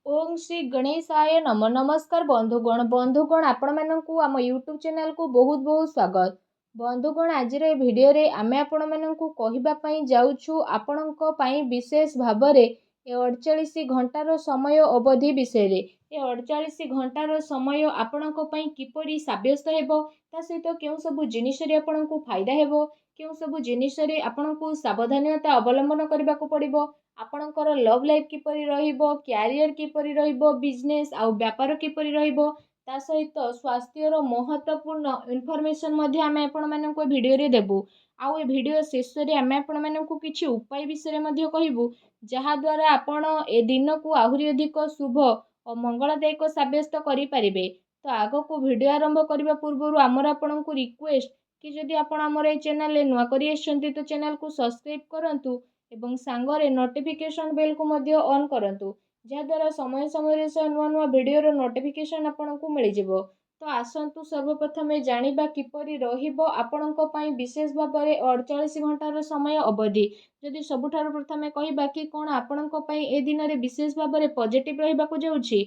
ओम श्री गणेशाय नम नमस्कार बंधुगण आपण मानकु आम यूट्यूब चैनल को बहुत बहुत स्वागत। बंधुगण आज भिडियो रे आमे आपण मानकु कहिबा पई जाउछु आपणको पई विशेष भाबरे ए 48 घंटार समय अवधि विषय रे ए 48 घंटार समय आपणको पई किपरि साब्यस्त हेबो ता सहित केउ सब जिनिस रे आपणको फायदा हेबो केउ सब जिनिस रे आपणको सावधानता अवलंबन करबा को पड़िबो आपणकर लव लाइफ किपरि रहिबो क्यारियर किपरि रहिबो बिजनेस आउ व्यापार किपरि रहिबो ता सहित स्वास्थ्यर महत्वपूर्ण इनफॉरमेशन मध्ये आमे आपण माननको वीडियो रे देबु आउ ए वीडियो शेष रे आमे आपण माननको किछि उपाय विषय मध्ये कहिबु जहा द्वारा आपण ए दिन को आहुरी अधिक शुभ और मंगलदायक साब्यस्त करि परिबे। तो आगो को वीडियो आरंभ करबा पूर्व आमर आपणको रिक्वेस्ट कि जदि आपण हमर ए चैनल ले नुआ करि आछंती तो चैनल को सब्सक्राइब करंतु एवं सांगरे नोटिफिकेशन बेल को मध्य ऑन करंतु जहाद्वारा समय समय से नुआ नुआ वीडियो नोटिफिकेशन आपको मिल जिवो। तो आसंतु सर्वप्रथम जानिबा किपरि रहिबो आपणको पई विशेष भाव में 48 घंटार समय अवधि जदि सबुठार प्रथमे कहिबा कि कोन आपणको पई ए दिन रे विशेष भाव में पॉजिटिव रहिबा को जाउछि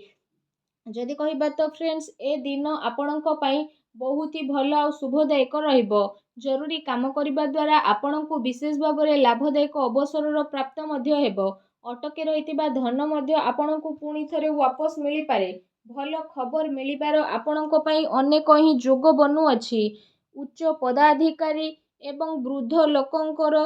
जदि कहिबा तो फ्रेंड्स ए दिन आपणको पई बहुत ही भल और शुभदायक रहिबो। जरूरी काम करबा द्वारा आपणको विशेष भाव में लाभदायक अवसर प्राप्त मध्य हेबो अटके रहितिबा धन मध्य आपणको पुणी थरे वापस मिली पारे भल खबर मिलिबार आपणको पई अनेक ही जोग बनू अछि उच्च पदाधिकारी एवं वृद्ध लोकंकर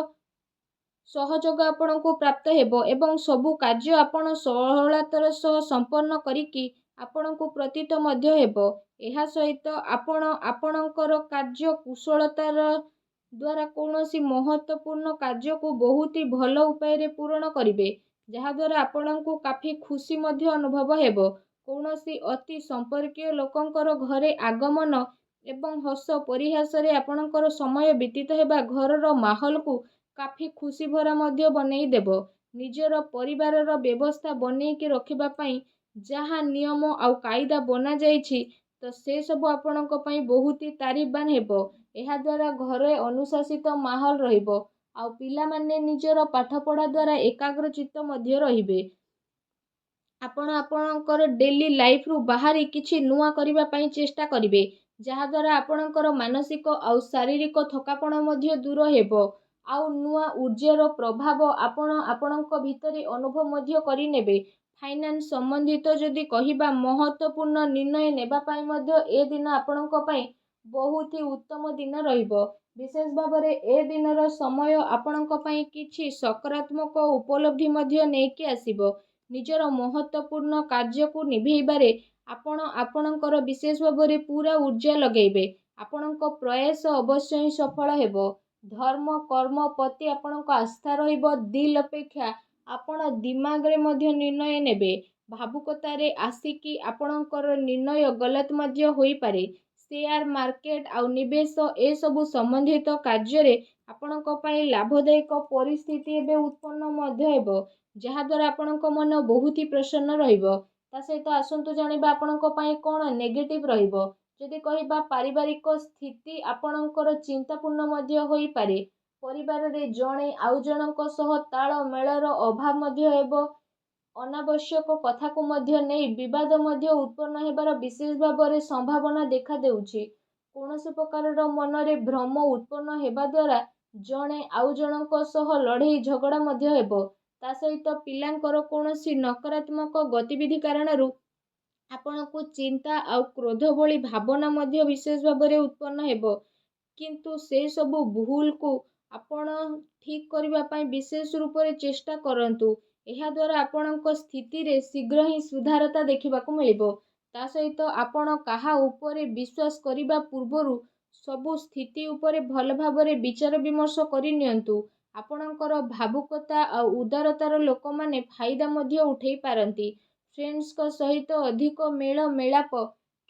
सहयोग आपणको प्राप्त हेबो एवं सबु कार्य आपण सहलतार सह संपन्न करिकि आपणको प्रतीत मध्य हेबो। एहा सहित आपण आपणकर कार्य कुशलतार द्वारा कौनसी महत्वपूर्ण कार्य को बहुत ही भल उपाय रे पूर्ण करिवे जहा द्वारा आपणको काफी खुशी मध्य अनुभव हेबो कौनसी अति संपर्कीय लोकंकर घरे आगमन एवं हस परिहास रे आपणकर समय बीतित हेबा घरर माहौल को काफी खुशी भरा मध्य बनेई देबो निजर परिवार रो व्यवस्था बनेई के रखिबा पई जहा नियम आउ कायदा बना जाईछि तो से सब आपणको पई बहुत ही तारीफबान हेबो। एहा द्वारा घरे अनुशासित माहौल रहिबो आउ पिला माने निजर पाठ पढ़ा द्वारा एकाग्र चित्त मध्य रहिबे आपण आपणकर डेली लाइफ रु बाहरी किछि नुआ करिबा पई चेष्टा करिवे जहा द्वारा आपणकर मानसिक आउ शारीरिक थकापण मध्य दूर हेबो आउ नुआ ऊर्जार प्रभाव आपण आपणक भितरे अनुभव मध्य करि नेबे। फाइनान्स संबंधित जदि कहिबा महत्वपूर्ण निर्णय नेबा पई मध्य ए दिन आपणक पई बहुत ही उत्तम दिन रहिबो विशेष भाव में ए दिनर समय आपणक पई किछि सकारात्मक उपलब्धि मध्य नेकी आसीबो निजर महत्वपूर्ण कार्य को निभेइबारे आपण आपणकर विशेष भाव में पूरा ऊर्जा लगेबे आपणक प्रयास अवश्य ही सफल हेबो। धर्म कर्म प्रति आपणक आस्था रहिबो दिल अपेक्षा आपण दिमाग रे मध्य निर्णय नेबे भावुकतारे आसिकी आपणकर निर्णय गलत मध्य होई पारे शेयर मार्केट आउ निवेश ए सबु संबंधित कार्य रे आपणक पई लाभदायक परिस्थिति एबे उत्पन्न मध्य हेबो जहा द्वारा आपणक मन बहुत ही प्रसन्न रहिबो। ता सहित आसंतु जानिबा आपणक पई कोन नेगेटिव रहिबो जदि कहिबा पारिवारिक स्थिति आपणकर चिंतापूर्ण मध्य होई पारे परिवार रे जणे आउ जनक सह ताळ मेळर अभाव मध्य हेबो अनावश्यक कथा को मध्य नहीं विवाद मध्य उत्पन्न हेबार विशेष भाव में संभावना देखा देउछि कौनसी प्रकार मन रे भ्रम उत्पन्न हेबा द्वारा जणे आउ जनक सह लड़ाई झगड़ा मध्य हेबो ता सहित पिलांकर कौनसी नकारात्मक गतिविधि कारणरू आपनको चिंता आउ क्रोध भली भावना मध्य विशेष भाव में उत्पन्न हेबो किंतु से सबु भूल को आपण ठीक करबा पई विशेष रूप से चेष्टा करंतु एहा द्वारा आपणक स्थिति रे शीघ्र ही सुधारता देखिबा को मिलिबो। ता सहित आपण काहा उपरे विश्वास करिबा पूर्वरु सबु स्थिति उपरे भल भाव में विचार विमर्श करि नियंतु आपणकर भावुकता आउ उदारतार लोक माने फायदा मध्य उठेई पारंती फ्रेंड्स को सहित अधिक मेल मेलाप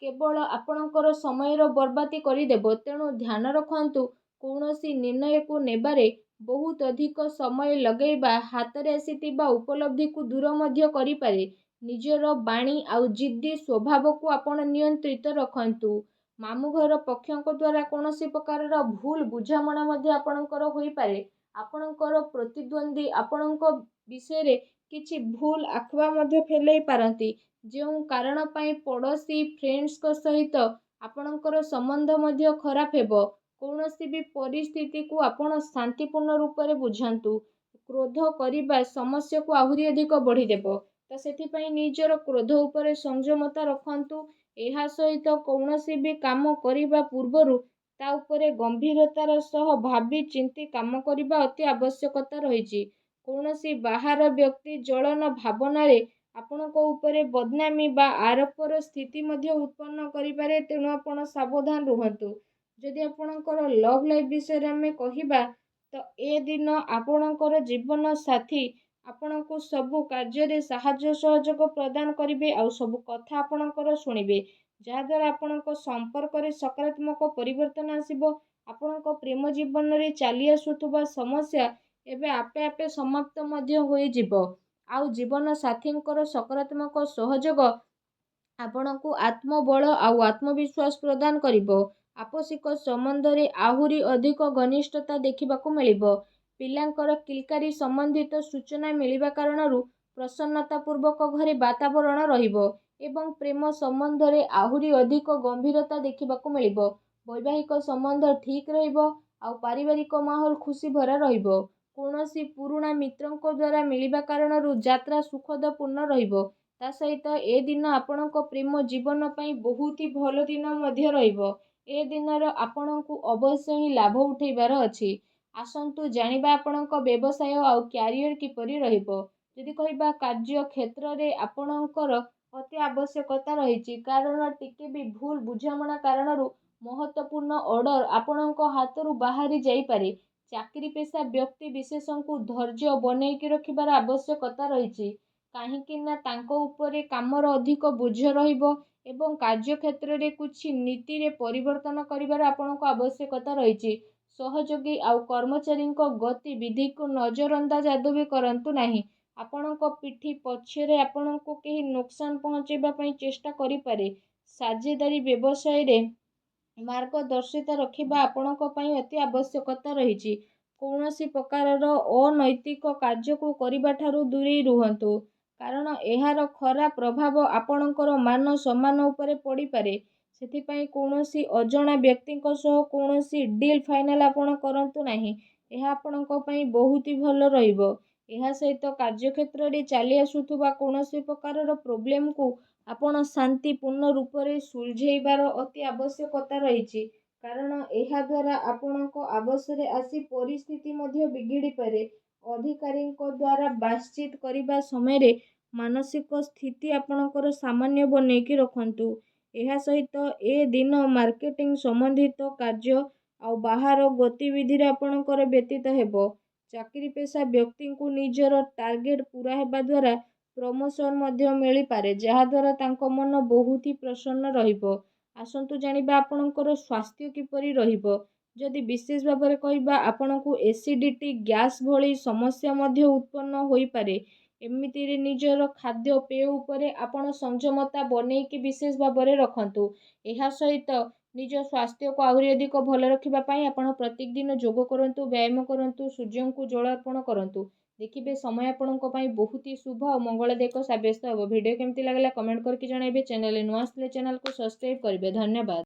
केवल आपणकर समय बर्बादी करदेव तेणु ध्यान रखंतु कौनसी निर्णय को नेबारे बहुत अधिक समय लगेबा हाथ में आसीथिबा उपलब्धि को दूर मध्य करि पारे निजर बाणी आउ जिद्दी स्वभाव को आपण नियंत्रित रखंतु मामु घर पक्षों द्वारा कौनसी प्रकार भूल बुझामणा मध्य आपणकर होई पारे आपणकर प्रतिद्वंदी आपणक विषय रे କିଛି ଭୁଲ ଆଖୁଆ ମଧ୍ୟ ଫେଲେଇ ପାରନ୍ତି, ଯେଉଁ କାରଣ ପାଇଁ ପଡ଼ୋଶୀ ଫ୍ରେଣ୍ଡସ୍ଙ୍କ ସହିତ ଆପଣଙ୍କର ସମ୍ବନ୍ଧ ମଧ୍ୟ ଖରାପ ହେବ। କୌଣସି ବି ପରିସ୍ଥିତିକୁ ଆପଣ ଶାନ୍ତିପୂର୍ଣ୍ଣ ରୂପରେ ବୁଝାନ୍ତୁ। କ୍ରୋଧ କରିବା ସମସ୍ୟାକୁ ଆହୁରି ଅଧିକ ବଢ଼ିଦେବ। ତ ସେଥିପାଇଁ ନିଜର କ୍ରୋଧ ଉପରେ ସଂଯମତା ରଖନ୍ତୁ। ଏହା ସହିତ କୌଣସି ବି କାମ କରିବା ପୂର୍ବରୁ ତା ଉପରେ ଗମ୍ଭୀରତାର ସହ ଭାବି ଚିନ୍ତି କାମ କରିବା ଅତି ଆବଶ୍ୟକତା ରହିଛି। କୌଣସି ବାହାର ବ୍ୟକ୍ତି ଜଳନ ଭାବନାରେ ଆପଣଙ୍କ ଉପରେ ବଦନାମୀ ବା ଆରୋପର ସ୍ଥିତି ମଧ୍ୟ ଉତ୍ପନ୍ନ କରିପାରେ, ତେଣୁ ଆପଣ ସାବଧାନ ରୁହନ୍ତୁ। ଯଦି ଆପଣଙ୍କର ଲଭ୍ ଲାଇଫ୍ ବିଷୟରେ ଆମେ କହିବା, ତ ଏ ଦିନ ଆପଣଙ୍କର ଜୀବନ ସାଥୀ ଆପଣଙ୍କୁ ସବୁ କାର୍ଯ୍ୟରେ ସାହାଯ୍ୟ ସହଯୋଗ ପ୍ରଦାନ କରିବେ ଆଉ ସବୁ କଥା ଆପଣଙ୍କର ଶୁଣିବେ, ଯାହାଦ୍ୱାରା ଆପଣଙ୍କ ସମ୍ପର୍କରେ ସକାରାତ୍ମକ ପରିବର୍ତ୍ତନ ଆସିବ। ଆପଣଙ୍କ ପ୍ରେମ ଜୀବନରେ ଚାଲି ଆସୁଥିବା ସମସ୍ୟା ଏବେ ଆପେ ଆପେ ସମାପ୍ତ ମଧ୍ୟ ହୋଇଯିବ। ଆଉ ଜୀବନ ସାଥୀଙ୍କର ସକାରାତ୍ମକ ସହଯୋଗ ଆପଣଙ୍କୁ ଆତ୍ମବଳ ଆଉ ଆତ୍ମବିଶ୍ୱାସ ପ୍ରଦାନ କରିବ। ଆପୋଷିକ ସମ୍ବନ୍ଧରେ ଆହୁରି ଅଧିକ ଘନିଷ୍ଠତା ଦେଖିବାକୁ ମିଳିବ। ପିଲାଙ୍କର କିଲକାରୀ ସମ୍ବନ୍ଧିତ ସୂଚନା ମିଳିବା କାରଣରୁ ପ୍ରସନ୍ନତାପୂର୍ବକ ଘରେ ବାତାବରଣ ରହିବ ଏବଂ ପ୍ରେମ ସମ୍ବନ୍ଧରେ ଆହୁରି ଅଧିକ ଗମ୍ଭୀରତା ଦେଖିବାକୁ ମିଳିବ। ବୈବାହିକ ସମ୍ବନ୍ଧ ଠିକ୍ ରହିବ ଆଉ ପାରିବାରିକ ମାହୋଲ ଖୁସି ଭରା ରହିବ। କୌଣସି ପୁରୁଣା ମିତ୍ରଙ୍କ ଦ୍ୱାରା ମିଳିବା କାରଣରୁ ଯାତ୍ରା ସୁଖଦପୂର୍ଣ୍ଣ ରହିବ। ତା ସହିତ ଏ ଦିନ ଆପଣଙ୍କ ପ୍ରେମ ଜୀବନ ପାଇଁ ବହୁତ ହି ଭଲ ଦିନ ମଧ୍ୟ ରହିବ। ଏ ଦିନର ଆପଣଙ୍କୁ ଅବଶ୍ୟ ହିଁ ଲାଭ ଉଠାଇବାର ଅଛି। ଆସନ୍ତୁ ଜାଣିବା ଆପଣଙ୍କ ବ୍ୟବସାୟ ଆଉ କ୍ୟାରିୟର କିପରି ରହିବ। ଯଦି କହିବା କାର୍ଯ୍ୟ କ୍ଷେତ୍ରରେ ଆପଣଙ୍କର ଅତି ଆବଶ୍ୟକତା ରହିଛି, କାରଣ ଟିକେ ବି ଭୁଲ ବୁଝାମଣା କାରଣରୁ ମହତ୍ତ୍ୱପୂର୍ଣ୍ଣ ଅର୍ଡର ଆପଣଙ୍କ ହାତରୁ ବାହାରି ଯାଇପାରେ। ଚାକିରି ପେଶା ବ୍ୟକ୍ତି ବିଶେଷଙ୍କୁ ଧୈର୍ଯ୍ୟ ବନେଇକି ରଖିବାର ଆବଶ୍ୟକତା ରହିଛି, କାହିଁକି ନା ତାଙ୍କ ଉପରେ କାମର ଅଧିକ ବୋଝ ରହିବ ଏବଂ କାର୍ଯ୍ୟକ୍ଷେତ୍ରରେ କିଛି ନୀତିରେ ପରିବର୍ତ୍ତନ କରିବାର ଆପଣଙ୍କ ଆବଶ୍ୟକତା ରହିଛି। ସହଯୋଗୀ ଆଉ କର୍ମଚାରୀଙ୍କ ଗତିବିଧିକୁ ନଜରଅନ୍ଦାଜ ଆଦୌ ବି କରନ୍ତୁ ନାହିଁ। ଆପଣଙ୍କ ପିଠି ପଛରେ ଆପଣଙ୍କୁ କେହି ନୋକସାନ ପହଞ୍ଚାଇବା ପାଇଁ ଚେଷ୍ଟା କରିପାରେ। ସାଝେଦାରୀ ବ୍ୟବସାୟରେ ମାର୍ଗଦର୍ଶିତା ରଖିବା ଆପଣଙ୍କ ପାଇଁ ଅତି ଆବଶ୍ୟକତା ରହିଛି। କୌଣସି ପ୍ରକାରର ଅନୈତିକ କାର୍ଯ୍ୟକୁ କରିବା ଠାରୁ ଦୂରେଇ ରୁହନ୍ତୁ, କାରଣ ଏହାର ଖରାପ ପ୍ରଭାବ ଆପଣଙ୍କର ମାନ ସମ୍ମାନ ଉପରେ ପଡ଼ିପାରେ। ସେଥିପାଇଁ କୌଣସି ଅଜଣା ବ୍ୟକ୍ତିଙ୍କ ସହ କୌଣସି ଡିଲ୍ ଫାଇନାଲ ଆପଣ କରନ୍ତୁ ନାହିଁ। ଏହା ଆପଣଙ୍କ ପାଇଁ ବହୁତ ହି ଭଲ ରହିବ। ଏହା ସହିତ କାର୍ଯ୍ୟକ୍ଷେତ୍ରରେ ଚାଲି ଆସୁଥିବା କୌଣସି ପ୍ରକାରର ପ୍ରୋବ୍ଲେମକୁ ଆପଣ ଶାନ୍ତିପୂର୍ଣ୍ଣ ରୂପରେ ସୁଲଝେଇବାର ଅତି ଆବଶ୍ୟକତା ରହିଛି, କାରଣ ଏହା ଦ୍ୱାରା ଆପଣଙ୍କ ଆବଶରେ ଆସି ପରିସ୍ଥିତି ମଧ୍ୟ ବିଗିଡ଼ିପାରେ। ଅଧିକାରୀଙ୍କ ଦ୍ୱାରା ବାତଚିତ କରିବା ସମୟରେ ମାନସିକ ସ୍ଥିତି ଆପଣଙ୍କର ସାମାନ୍ୟ ବନେଇକି ରଖନ୍ତୁ। ଏହା ସହିତ ଏ ଦିନ ମାର୍କେଟିଂ ସମ୍ବନ୍ଧିତ କାର୍ଯ୍ୟ ଆଉ ବାହାର ଗତିବିଧିରେ ଆପଣଙ୍କର ବ୍ୟତୀତ ହେବ। ଚାକିରି ପେଶା ବ୍ୟକ୍ତିଙ୍କୁ ନିଜର ଟାର୍ଗେଟ ପୂରା ହେବା ଦ୍ୱାରା ପ୍ରମୋସନ ମଧ୍ୟ ମିଳିପାରେ, ଯାହାଦ୍ୱାରା ତାଙ୍କ ମନ ବହୁତ ହି ପ୍ରସନ୍ନ ରହିବ। ଆସନ୍ତୁ ଜାଣିବା ଆପଣଙ୍କର ସ୍ୱାସ୍ଥ୍ୟ କିପରି ରହିବ। ଯଦି ବିଶେଷ ଭାବରେ କହିବା, ଆପଣଙ୍କୁ ଏସିଡିଟି, ଗ୍ୟାସ୍ ଭଳି ସମସ୍ୟା ମଧ୍ୟ ଉତ୍ପନ୍ନ ହୋଇପାରେ। ଏମିତିରେ ନିଜର ଖାଦ୍ୟପେୟ ଉପରେ ଆପଣ ସଂଯମତା ବନେଇକି ବିଶେଷ ଭାବରେ ରଖନ୍ତୁ। ଏହା ସହିତ ନିଜ ସ୍ୱାସ୍ଥ୍ୟକୁ ଆହୁରି ଅଧିକ ଭଲ ରଖିବା ପାଇଁ ଆପଣ ପ୍ରତ୍ୟେକ ଦିନ ଯୋଗ କରନ୍ତୁ, ବ୍ୟାୟାମ କରନ୍ତୁ, ସୂର୍ଯ୍ୟଙ୍କୁ ଜଳ ଅର୍ପଣ କରନ୍ତୁ। ଦେଖିବେ ସମୟ ଆପଣଙ୍କ ପାଇଁ ବହୁତ ହି ଶୁଭ ଆଉ ମଙ୍ଗଳଦାୟକ ସାବ୍ୟସ୍ତ ହେବ। ଭିଡ଼ିଓ କେମିତି ଲାଗିଲା କମେଣ୍ଟ କରିକି ଜଣାଇବେ। ଚ୍ୟାନେଲରେ ନୂଆ ଆସିଲେ ଚ୍ୟାନେଲକୁ ସବସ୍କ୍ରାଇବ କରିବେ। ଧନ୍ୟବାଦ।